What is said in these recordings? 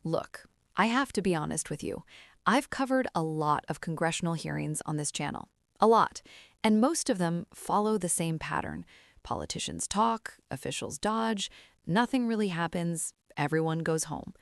Look, I have to be honest with you. I've covered a lot of congressional hearings on this channel. A lot. And most of them follow the same pattern. Politicians talk, officials dodge, nothing really happens, everyone goes home.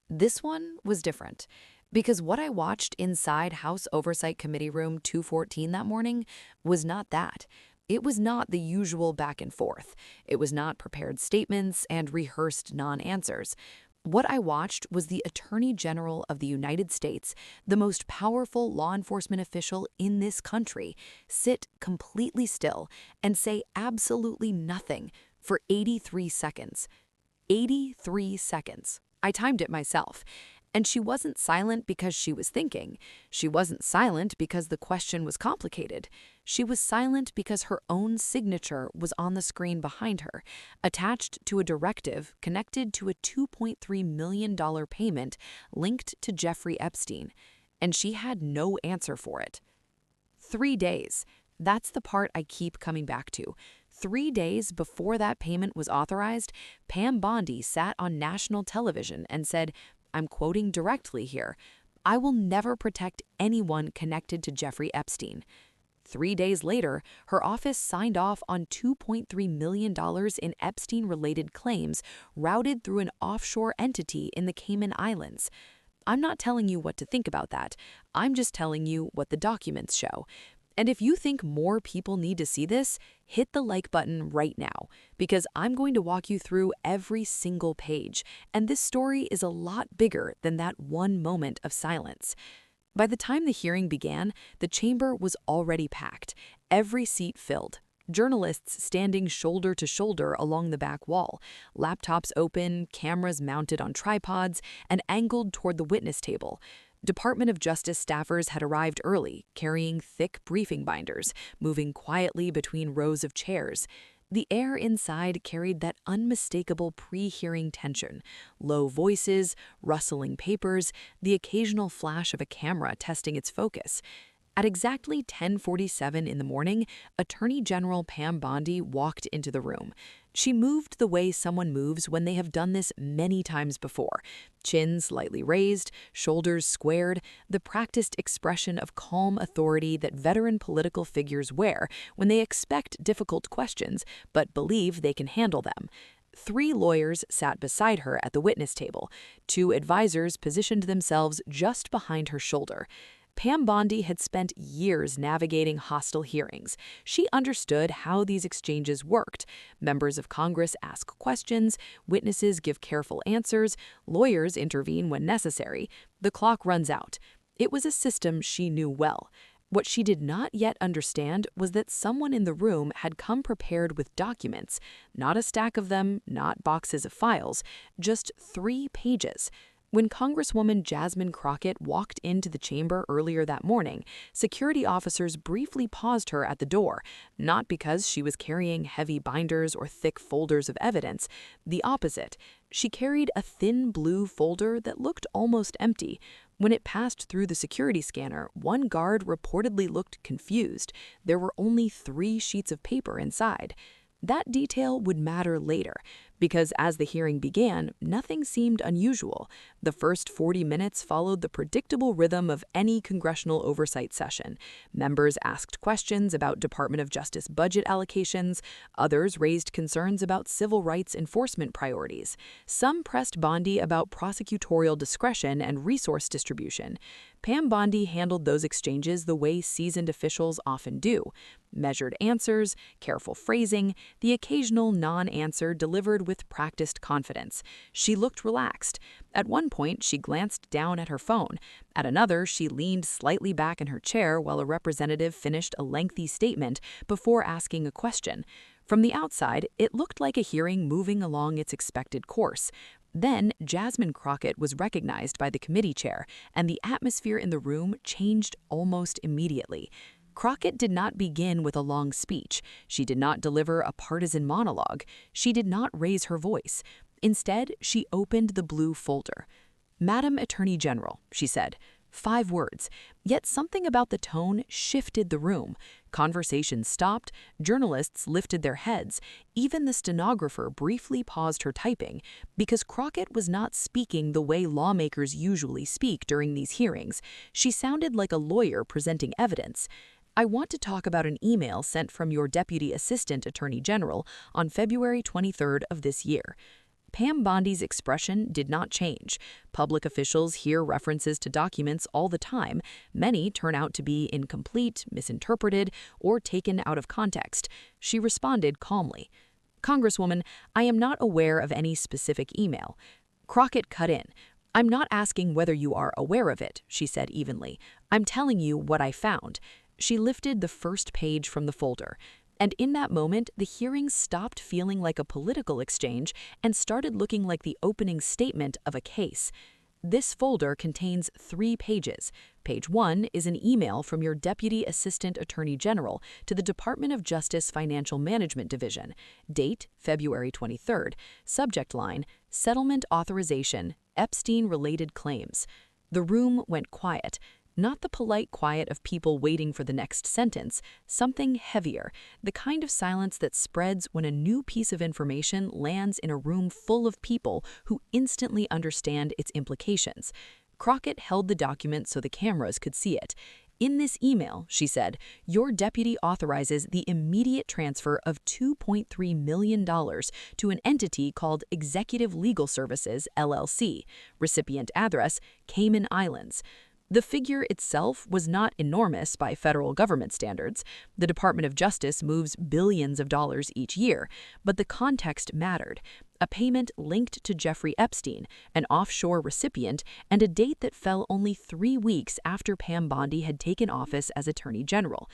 This one was different. Because what I watched inside House Oversight Committee Room 214 that morning was not that. It was not the usual back and forth. It was not prepared statements and rehearsed non-answers. What I watched was the Attorney General of the United States, the most powerful law enforcement official in this country, sit completely still and say absolutely nothing for 83 seconds. 83 seconds. I timed it myself. And she wasn't silent because she was thinking. She wasn't silent because the question was complicated. She was silent because her own signature was on the screen behind her, attached to a directive connected to a $2.3 million payment linked to Jeffrey Epstein. And she had no answer for it. 3 days. That's the part I keep coming back to. 3 days before that payment was authorized, Pam Bondi sat on national television and said, I'm quoting directly here, I will never protect anyone connected to Jeffrey Epstein. 3 days later, her office signed off on $2.3 million in Epstein-related claims routed through an offshore entity in the Cayman Islands. I'm not telling you what to think about that. I'm just telling you what the documents show. And if you think more people need to see this, hit the like button right now, because I'm going to walk you through every single page, and this story is a lot bigger than that one moment of silence. By the time the hearing began, the chamber was already packed, every seat filled. Journalists standing shoulder to shoulder along the back wall, laptops open, cameras mounted on tripods, and angled toward the witness table. Department of Justice staffers had arrived early, carrying thick briefing binders, moving quietly between rows of chairs. The air inside carried that unmistakable pre-hearing tension, low voices, rustling papers, the occasional flash of a camera testing its focus. At exactly 10:47 in the morning, Attorney General Pam Bondi walked into the room. She moved the way someone moves when they have done this many times before. Chin slightly raised, shoulders squared, the practiced expression of calm authority that veteran political figures wear when they expect difficult questions but believe they can handle them. 3 lawyers sat beside her at the witness table. 2 advisors positioned themselves just behind her shoulder. Pam Bondi had spent years navigating hostile hearings. She understood how these exchanges worked. Members of Congress ask questions, witnesses give careful answers, lawyers intervene when necessary. The clock runs out. It was a system she knew well. What she did not yet understand was that someone in the room had come prepared with documents, not a stack of them, not boxes of files, just 3 pages. When Congresswoman Jasmine Crockett walked into the chamber earlier that morning, security officers briefly paused her at the door, not because she was carrying heavy binders or thick folders of evidence. The opposite. She carried a thin blue folder that looked almost empty. When it passed through the security scanner, one guard reportedly looked confused. There were only 3 sheets of paper inside. That detail would matter later, because as the hearing began, nothing seemed unusual. The first 40 minutes followed the predictable rhythm of any congressional oversight session. Members asked questions about Department of Justice budget allocations. Others raised concerns about civil rights enforcement priorities. Some pressed Bondi about prosecutorial discretion and resource distribution. Pam Bondi handled those exchanges the way seasoned officials often do. Measured answers, careful phrasing, the occasional non-answer delivered with practiced confidence. She looked relaxed. At one point, she glanced down at her phone. At another, she leaned slightly back in her chair while a representative finished a lengthy statement before asking a question. From the outside, it looked like a hearing moving along its expected course. Then, Jasmine Crockett was recognized by the committee chair, and the atmosphere in the room changed almost immediately. Crockett did not begin with a long speech. She did not deliver a partisan monologue. She did not raise her voice. Instead, she opened the blue folder. "Madam Attorney General," she said, 5 words. Yet something about the tone shifted the room. Conversation stopped, journalists lifted their heads, even the stenographer briefly paused her typing, because Crockett was not speaking the way lawmakers usually speak during these hearings. She sounded like a lawyer presenting evidence. I want to talk about an email sent from your Deputy Assistant Attorney General on February 23rd of this year. Pam Bondi's expression did not change. Public officials hear references to documents all the time. Many turn out to be incomplete, misinterpreted, or taken out of context. She responded calmly. Congresswoman, I am not aware of any specific email. Crockett cut in. I'm not asking whether you are aware of it, she said evenly. I'm telling you what I found. She lifted the first page from the folder. And in that moment, the hearing stopped feeling like a political exchange and started looking like the opening statement of a case. This folder contains 3 pages. Page 1 is an email from your Deputy Assistant Attorney General to the Department of Justice Financial Management Division. Date, February 23rd. Subject line, Settlement Authorization, Epstein-related claims. The room went quiet. Not the polite quiet of people waiting for the next sentence, something heavier, the kind of silence that spreads when a new piece of information lands in a room full of people who instantly understand its implications. Crockett held the document so the cameras could see it. In this email, she said, your deputy authorizes the immediate transfer of $2.3 million to an entity called Executive Legal Services, LLC. Recipient address, Cayman Islands. The figure itself was not enormous by federal government standards. The Department of Justice moves billions of dollars each year, but the context mattered. A payment linked to Jeffrey Epstein, an offshore recipient, and a date that fell only 3 weeks after Pam Bondi had taken office as Attorney General.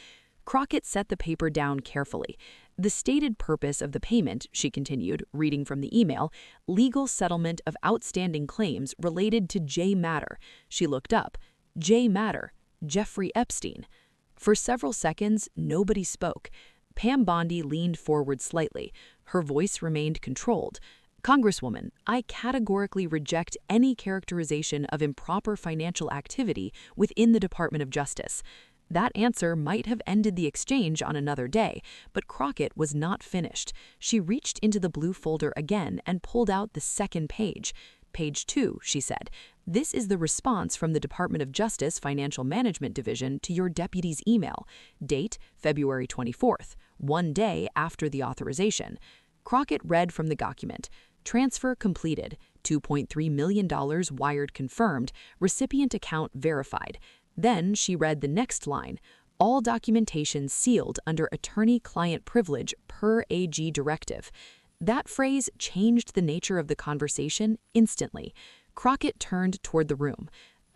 Crockett set the paper down carefully. The stated purpose of the payment, she continued, reading from the email, legal settlement of outstanding claims related to J. Matter. She looked up. J. Matter, Jeffrey Epstein. For several seconds, nobody spoke. Pam Bondi leaned forward slightly. Her voice remained controlled. Congresswoman, I categorically reject any characterization of improper financial activity within the Department of Justice. That answer might have ended the exchange on another day, but Crockett was not finished. She reached into the blue folder again and pulled out the second page. Page 2, she said. This is the response from the Department of Justice Financial Management Division to your deputy's email. Date, February 24th, 1 day after the authorization. Crockett read from the document. Transfer completed. $2.3 million wired confirmed. Recipient account verified. Then she read the next line. All documentation sealed under attorney-client privilege per AG directive. That phrase changed the nature of the conversation instantly. Crockett turned toward the room.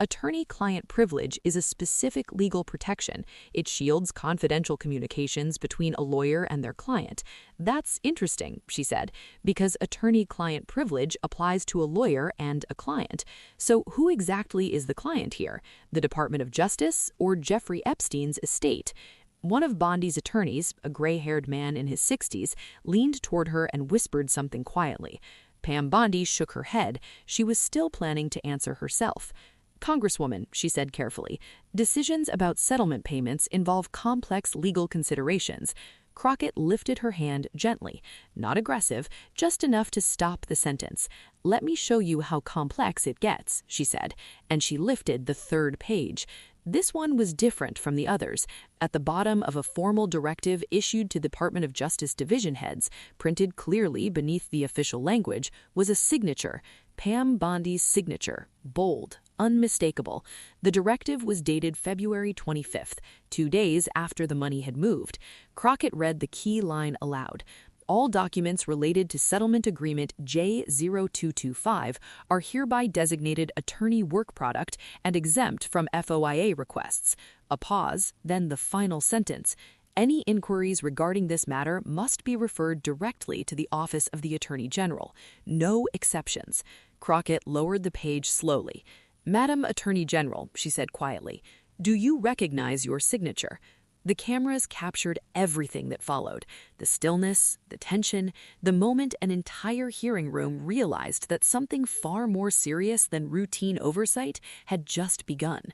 Attorney-client privilege is a specific legal protection. It shields confidential communications between a lawyer and their client. That's interesting, she said, because attorney-client privilege applies to a lawyer and a client. So who exactly is the client here? The Department of Justice or Jeffrey Epstein's estate? One of Bondi's attorneys, a gray-haired man in his 60s, leaned toward her and whispered something quietly. Pam Bondi shook her head. She was still planning to answer herself. Congresswoman, she said carefully, decisions about settlement payments involve complex legal considerations. Crockett lifted her hand gently, not aggressive, just enough to stop the sentence. Let me show you how complex it gets, she said, and she lifted the third page. This one was different from the others. At the bottom of a formal directive issued to Department of Justice division heads, printed clearly beneath the official language, was a signature, Pam Bondi's signature, bold, unmistakable. The directive was dated February 25th, 2 days after the money had moved. Crockett read the key line aloud. All documents related to Settlement Agreement J0225 are hereby designated attorney work product and exempt from FOIA requests. A pause, then the final sentence. Any inquiries regarding this matter must be referred directly to the Office of the Attorney General. No exceptions. Crockett lowered the page slowly. Madam Attorney General, she said quietly, do you recognize your signature? The cameras captured everything that followed: the stillness, the tension, the moment an entire hearing room realized that something far more serious than routine oversight had just begun.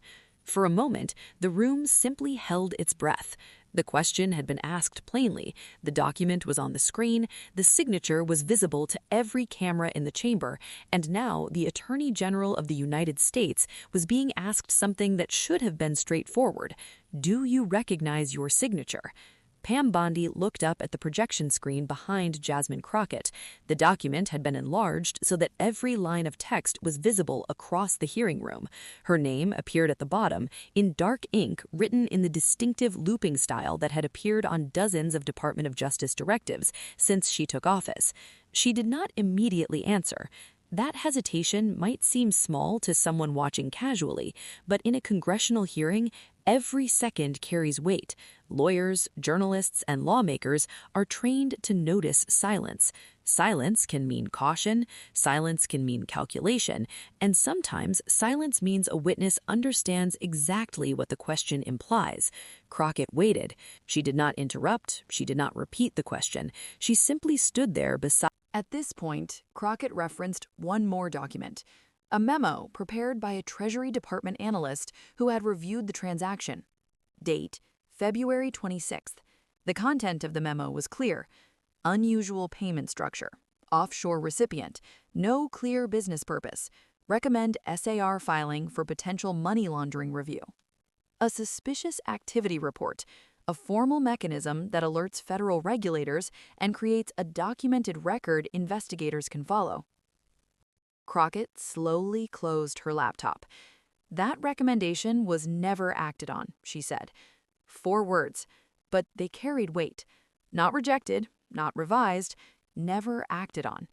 For a moment, the room simply held its breath. The question had been asked plainly, the document was on the screen, the signature was visible to every camera in the chamber, and now the Attorney General of the United States was being asked something that should have been straightforward. Do you recognize your signature? Pam Bondi looked up at the projection screen behind Jasmine Crockett. The document had been enlarged so that every line of text was visible across the hearing room. Her name appeared at the bottom, in dark ink written in the distinctive looping style that had appeared on dozens of Department of Justice directives since she took office. She did not immediately answer. That hesitation might seem small to someone watching casually, but in a congressional hearing, every second carries weight. Lawyers, journalists, and lawmakers are trained to notice silence. Silence can mean caution, silence can mean calculation, and sometimes silence means a witness understands exactly what the question implies. Crockett waited. She did not interrupt, she did not repeat the question. She simply stood there beside. At this point, Crockett referenced one more document, a memo prepared by a Treasury Department analyst who had reviewed the transaction. Date, February 26th. The content of the memo was clear. Unusual payment structure. Offshore recipient. No clear business purpose. Recommend SAR filing for potential money laundering review. A suspicious activity report. A formal mechanism that alerts federal regulators and creates a documented record investigators can follow. Crockett slowly closed her laptop. That recommendation was never acted on, she said. 4 words, but they carried weight. Not rejected, not revised, never acted on.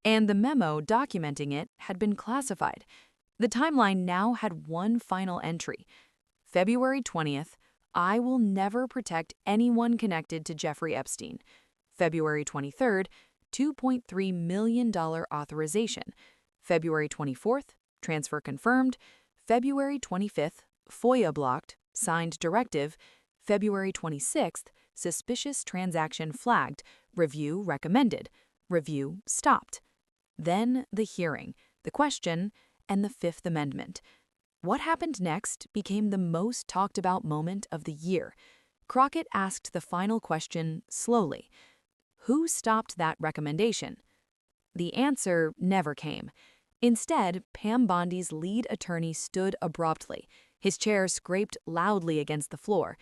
And the memo documenting it had been classified. The timeline now had one final entry. February 20th, I will never protect anyone connected to Jeffrey Epstein. February 23rd, $2.3 million authorization. February 24th, transfer confirmed. February 25th, FOIA blocked, signed directive. February 26th, suspicious transaction flagged, review recommended, review stopped. Then the hearing, the question, and the Fifth Amendment. What happened next became the most talked about moment of the year. Crockett asked the final question slowly. Who stopped that recommendation? The answer never came. Instead, Pam Bondi's lead attorney stood abruptly. His chair scraped loudly against the floor.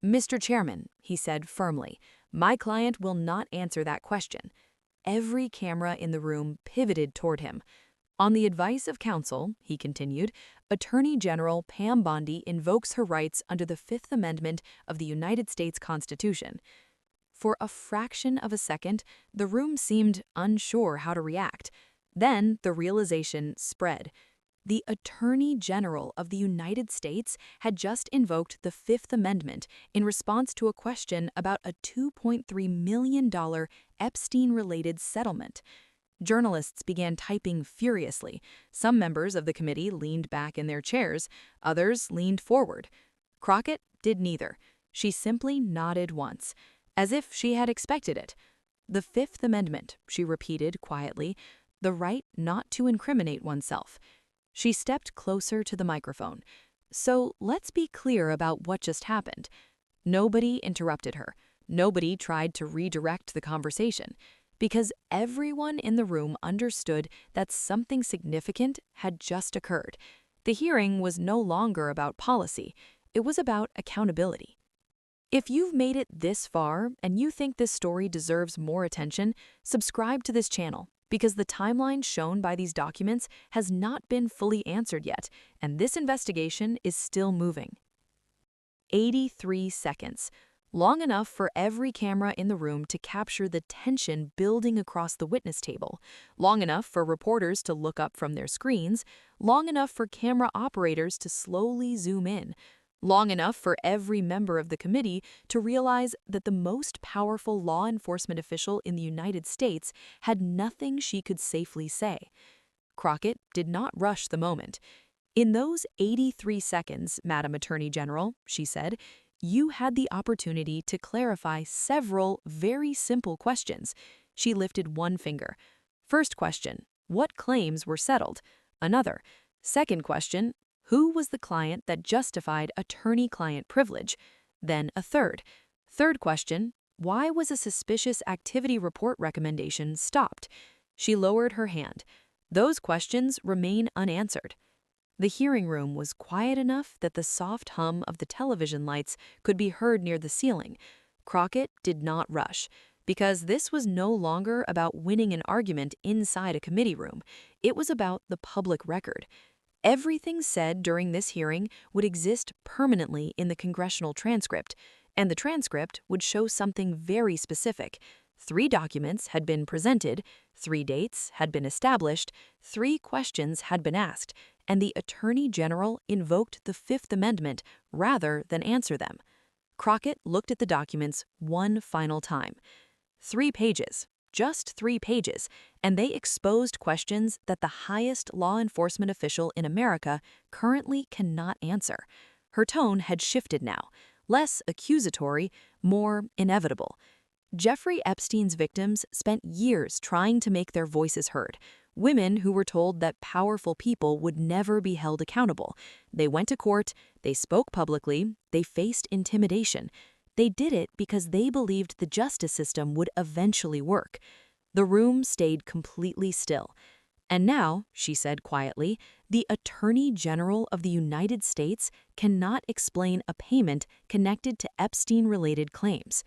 Mr. Chairman, he said firmly, my client will not answer that question. Every camera in the room pivoted toward him. On the advice of counsel, he continued, Attorney General Pam Bondi invokes her rights under the Fifth Amendment of the United States Constitution. For a fraction of a second, the room seemed unsure how to react. Then the realization spread. The Attorney General of the United States had just invoked the Fifth Amendment in response to a question about a $2.3 million Epstein-related settlement. Journalists began typing furiously. Some members of the committee leaned back in their chairs, others leaned forward. Crockett did neither. She simply nodded once, as if she had expected it. The Fifth Amendment, she repeated quietly, the right not to incriminate oneself. She stepped closer to the microphone. So let's be clear about what just happened. Nobody interrupted her. Nobody tried to redirect the conversation, because everyone in the room understood that something significant had just occurred. The hearing was no longer about policy. It was about accountability. If you've made it this far and you think this story deserves more attention, subscribe to this channel, because the timeline shown by these documents has not been fully answered yet, and this investigation is still moving. 83 seconds. Long enough for every camera in the room to capture the tension building across the witness table, long enough for reporters to look up from their screens, long enough for camera operators to slowly zoom in, long enough for every member of the committee to realize that the most powerful law enforcement official in the United States had nothing she could safely say. Crockett did not rush the moment. In those 83 seconds, Madam Attorney General, she said, You had the opportunity to clarify several very simple questions. She lifted one finger. First question, what claims were settled? Another. Second question, who was the client that justified attorney-client privilege? Then a third. Third question, why was a suspicious activity report recommendation stopped? She lowered her hand. Those questions remain unanswered. The hearing room was quiet enough that the soft hum of the television lights could be heard near the ceiling. Crockett did not rush, because this was no longer about winning an argument inside a committee room. It was about the public record. Everything said during this hearing would exist permanently in the congressional transcript, and the transcript would show something very specific. 3 documents had been presented, 3 dates had been established, 3 questions had been asked, and the Attorney General invoked the Fifth Amendment rather than answer them. Crockett looked at the documents one final time. 3 pages, just 3 pages, and they exposed questions that the highest law enforcement official in America currently cannot answer. Her tone had shifted now, less accusatory, more inevitable. Jeffrey Epstein's victims spent years trying to make their voices heard. Women who were told that powerful people would never be held accountable. They went to court, they spoke publicly, they faced intimidation. They did it because they believed the justice system would eventually work. The room stayed completely still. And now, she said quietly, the Attorney General of the United States cannot explain a payment connected to Epstein-related claims.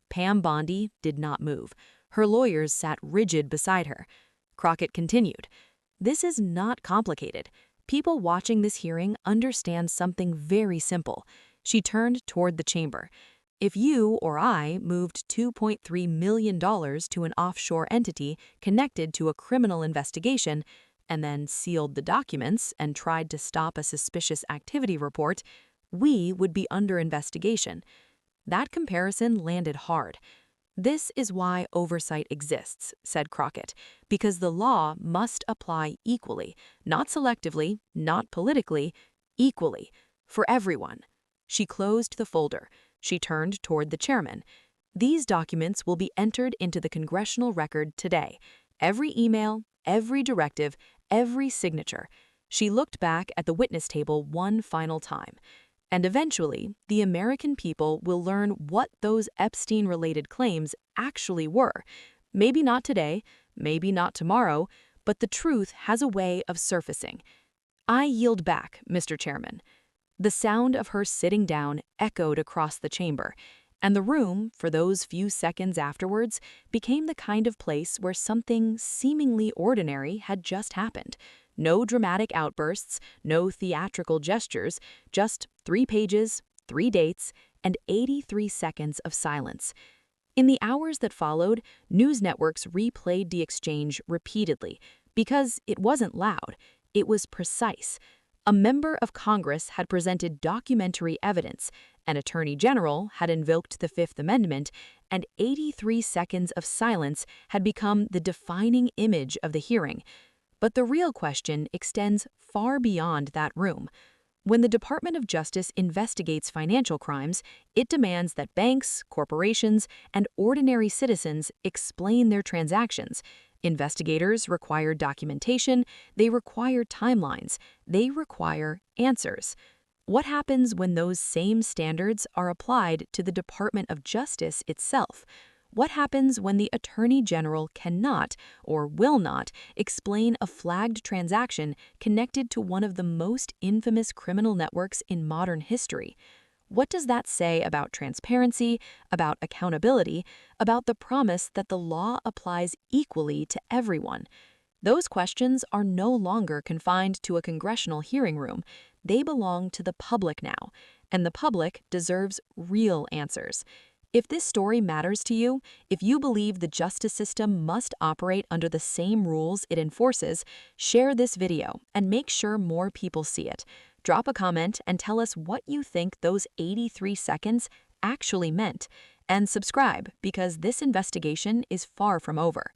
Pam Bondi did not move. Her lawyers sat rigid beside her. Crockett continued, "This is not complicated. People watching this hearing understand something very simple." She turned toward the chamber. If you or I moved $2.3 million to an offshore entity connected to a criminal investigation, and then sealed the documents and tried to stop a suspicious activity report, we would be under investigation. That comparison landed hard. "This is why oversight exists," said Crockett, "because the law must apply equally, not selectively, not politically, equally, for everyone." She closed the folder. She turned toward the chairman. "These documents will be entered into the congressional record today. Every email, every directive, every signature." She looked back at the witness table one final time. "And eventually, the American people will learn what those Epstein-related claims actually were. Maybe not today, maybe not tomorrow, but the truth has a way of surfacing. I yield back, Mr. Chairman." The sound of her sitting down echoed across the chamber, and the room, for those few seconds afterwards, became the kind of place where something seemingly ordinary had just happened. No dramatic outbursts, no theatrical gestures, just 3 pages, 3 dates, and 83 seconds of silence. In the hours that followed, news networks replayed the exchange repeatedly, because it wasn't loud, it was precise. A member of Congress had presented documentary evidence, an attorney general had invoked the Fifth Amendment, and 83 seconds of silence had become the defining image of the hearing. But the real question extends far beyond that room. When the Department of Justice investigates financial crimes, it demands that banks, corporations, and ordinary citizens explain their transactions. Investigators require documentation, they require timelines, they require answers. What happens when those same standards are applied to the Department of Justice itself? What happens when the Attorney General cannot or will not explain a flagged transaction connected to one of the most infamous criminal networks in modern history? What does that say about transparency, about accountability, about the promise that the law applies equally to everyone? Those questions are no longer confined to a congressional hearing room. They belong to the public now, and the public deserves real answers. If this story matters to you, if you believe the justice system must operate under the same rules it enforces, share this video and make sure more people see it. Drop a comment and tell us what you think those 83 seconds actually meant. And subscribe, because this investigation is far from over.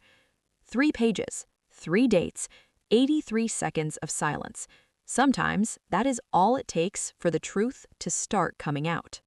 3 pages, 3 dates, 83 seconds of silence. Sometimes that is all it takes for the truth to start coming out.